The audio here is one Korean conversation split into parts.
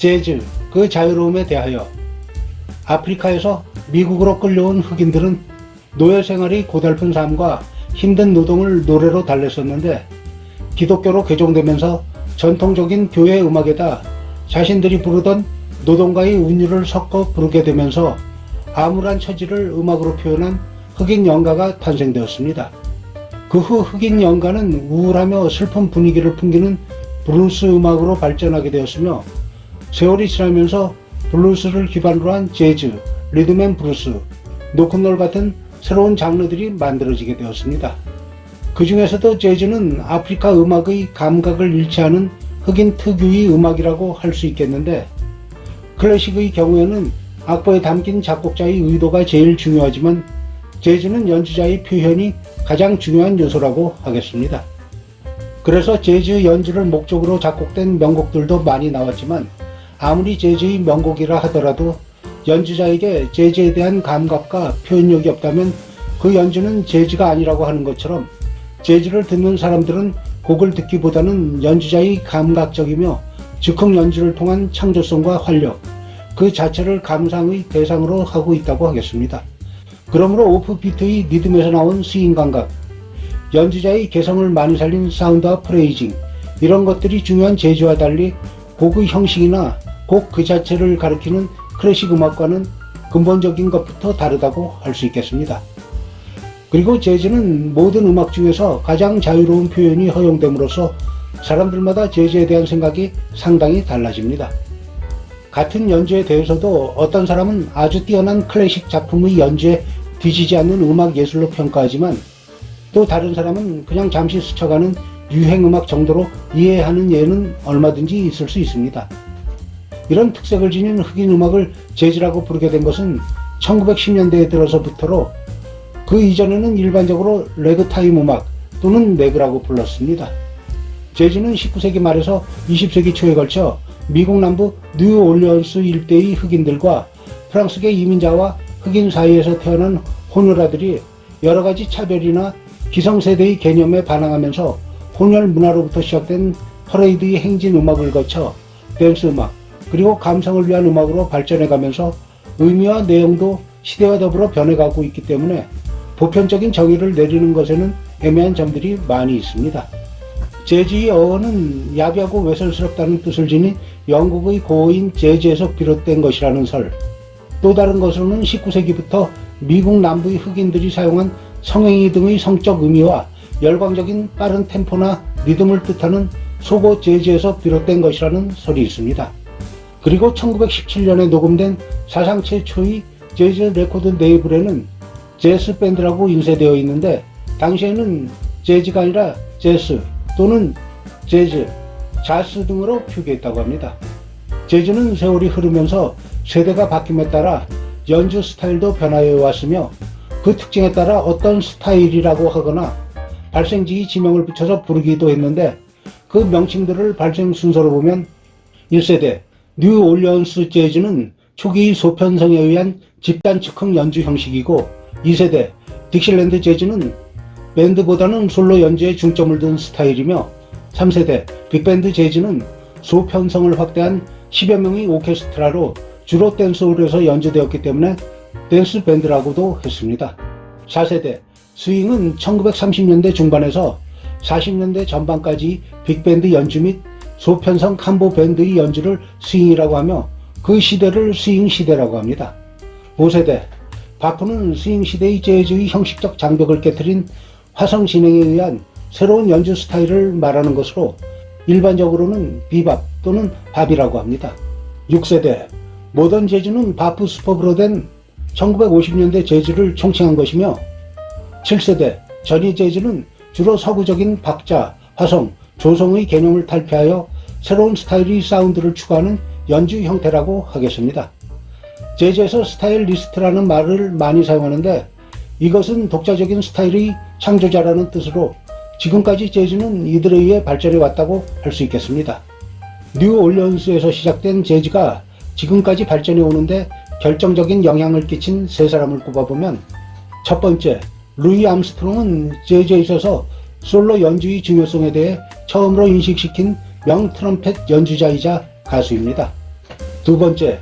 재즈, 그 자유로움에 대하여. 아프리카에서 미국으로 끌려온 흑인들은 노예 생활이 고달픈 삶과 힘든 노동을 노래로 달랬었는데, 기독교로 개종되면서 전통적인 교회 음악에다 자신들이 부르던 노동가의 운율을 섞어 부르게 되면서 암울한 처지를 음악으로 표현한 흑인 연가가 탄생되었습니다. 그 후 흑인 연가는 우울하며 슬픈 분위기를 풍기는 블루스 음악으로 발전하게 되었으며, 세월이 지나면서 블루스를 기반으로 한 재즈, 리듬앤 블루스, 로큰롤 같은 새로운 장르들이 만들어지게 되었습니다. 그 중에서도 재즈는 아프리카 음악의 감각을 일치하는 흑인 특유의 음악이라고 할 수 있겠는데, 클래식의 경우에는 악보에 담긴 작곡자의 의도가 제일 중요하지만 재즈는 연주자의 표현이 가장 중요한 요소라고 하겠습니다. 그래서 재즈 연주를 목적으로 작곡된 명곡들도 많이 나왔지만, 아무리 재즈의 명곡이라 하더라도 연주자에게 재즈에 대한 감각과 표현력이 없다면 그 연주는 재즈가 아니라고 하는 것처럼, 재즈를 듣는 사람들은 곡을 듣기보다는 연주자의 감각적이며 즉흥 연주를 통한 창조성과 활력, 그 자체를 감상의 대상으로 하고 있다고 하겠습니다. 그러므로 오프비트의 리듬에서 나온 스윙 감각, 연주자의 개성을 많이 살린 사운드와 프레이징, 이런 것들이 중요한 재즈와 달리 곡의 형식이나 곡 그 자체를 가리키는 클래식 음악과는 근본적인 것부터 다르다고 할 수 있겠습니다. 그리고 재즈는 모든 음악 중에서 가장 자유로운 표현이 허용됨으로써 사람들마다 재즈에 대한 생각이 상당히 달라집니다. 같은 연주에 대해서도 어떤 사람은 아주 뛰어난 클래식 작품의 연주에 뒤지지 않는 음악 예술로 평가하지만, 또 다른 사람은 그냥 잠시 스쳐가는 유행음악 정도로 이해하는 예는 얼마든지 있을 수 있습니다. 이런 특색을 지닌 흑인 음악을 재즈라고 부르게 된 것은 1910년대에 들어서부터로, 그 이전에는 일반적으로 레그타임 음악 또는 레그라고 불렀습니다. 재즈는 19세기 말에서 20세기 초에 걸쳐 미국 남부 뉴올리언스 일대의 흑인들과 프랑스계 이민자와 흑인 사이에서 태어난 혼혈아들이 여러가지 차별이나 기성세대의 개념에 반항하면서 혼혈 문화로부터 시작된 퍼레이드의 행진 음악을 거쳐 댄스 음악, 그리고 감성을 위한 음악으로 발전해가면서 의미와 내용도 시대와 더불어 변해가고 있기 때문에 보편적인 정의를 내리는 것에는 애매한 점들이 많이 있습니다. 재즈의 어원은 야비하고 외설스럽다는 뜻을 지닌 영국의 고어인 재즈에서 비롯된 것이라는 설, 또 다른 것으로는 19세기부터 미국 남부의 흑인들이 사용한 성행위 등의 성적 의미와 열광적인 빠른 템포나 리듬을 뜻하는 소고 재즈에서 비롯된 것이라는 설이 있습니다. 그리고 1917년에 녹음된 사상 최초의 재즈 레코드 네이블에는 재즈 밴드라고 인쇄되어 있는데, 당시에는 재즈가 아니라 재즈 또는 재즈, 자스 등으로 표기했다고 합니다. 재즈는 세월이 흐르면서 세대가 바뀜에 따라 연주 스타일도 변화해 왔으며, 그 특징에 따라 어떤 스타일이라고 하거나 발생지의 지명을 붙여서 부르기도 했는데, 그 명칭들을 발생 순서로 보면 1세대 뉴올리언스 재즈는 초기 소편성에 의한 집단 즉흥 연주 형식이고, 2세대 딕실랜드 재즈는 밴드보다는 솔로 연주에 중점을 둔 스타일이며, 3세대 빅밴드 재즈는 소편성을 확대한 10여 명의 오케스트라로 주로 댄스홀에서 연주되었기 때문에 댄스 밴드라고도 했습니다. 4세대 스윙은 1930년대 중반에서 40년대 전반까지 빅밴드 연주 및 소편성 캄보 밴드의 연주를 스윙이라고 하며, 그 시대를 스윙 시대라고 합니다. 5세대 바프는 스윙 시대의 재즈의 형식적 장벽을 깨트린 화성 진행에 의한 새로운 연주 스타일을 말하는 것으로, 일반적으로는 비밥 또는 밥이라고 합니다. 6세대 모던 재즈는 바프 수법으로 된 1950년대 재즈를 총칭한 것이며, 7세대 전위 재즈는 주로 서구적인 박자, 화성, 조성의 개념을 탈피하여 새로운 스타일의 사운드를 추구하는 연주 형태라고 하겠습니다. 재즈에서 스타일리스트라는 말을 많이 사용하는데, 이것은 독자적인 스타일의 창조자라는 뜻으로 지금까지 재즈는 이들에 의해 발전해 왔다고 할 수 있겠습니다. 뉴올리언스에서 시작된 재즈가 지금까지 발전해 오는데 결정적인 영향을 끼친 세 사람을 꼽아보면, 첫 번째, 루이 암스트롱은 재즈에 있어서 솔로 연주의 중요성에 대해 처음으로 인식시킨 명 트럼펫 연주자이자 가수입니다. 두 번째,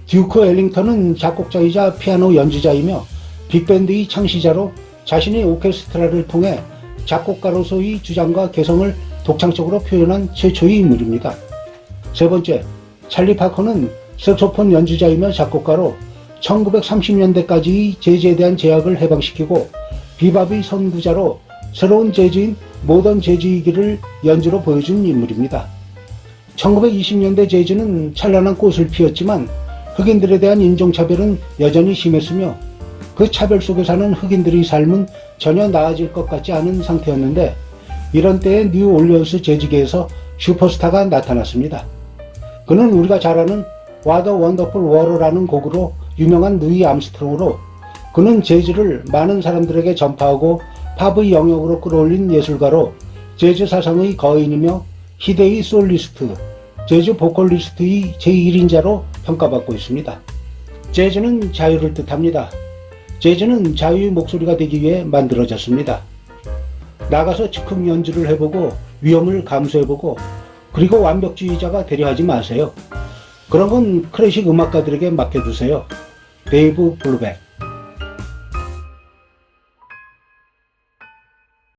듀크 엘링턴은 작곡자이자 피아노 연주자이며 빅밴드의 창시자로 자신의 오케스트라를 통해 작곡가로서의 주장과 개성을 독창적으로 표현한 최초의 인물입니다. 세 번째, 찰리 파커는 색소폰 연주자이며 작곡가로 1930년대까지의 재즈에 대한 제약을 해방시키고 비밥의 선구자로 새로운 재즈인 모던 재즈의 길을 연주로 보여준 인물입니다. 1920년대 재즈는 찬란한 꽃을 피웠지만 흑인들에 대한 인종차별은 여전히 심했으며 그 차별 속에 사는 흑인들의 삶은 전혀 나아질 것 같지 않은 상태였는데, 이런 때에 뉴올리언스 재즈계에서 슈퍼스타가 나타났습니다. 그는 우리가 잘 아는 What a Wonderful World라는 곡으로 유명한 누이 암스트롱으로, 그는 재즈를 많은 사람들에게 전파하고 팝의 영역으로 끌어올린 예술가로 재즈 사상의 거인이며 희대의 솔리스트, 재즈 보컬리스트의 제1인자로 평가받고 있습니다. 재즈는 자유를 뜻합니다. 재즈는 자유의 목소리가 되기 위해 만들어졌습니다. 나가서 즉흥 연주를 해보고 위험을 감수해보고 그리고 완벽주의자가 되려 하지 마세요. 그런 건 클래식 음악가들에게 맡겨두세요. 데이브 블루백.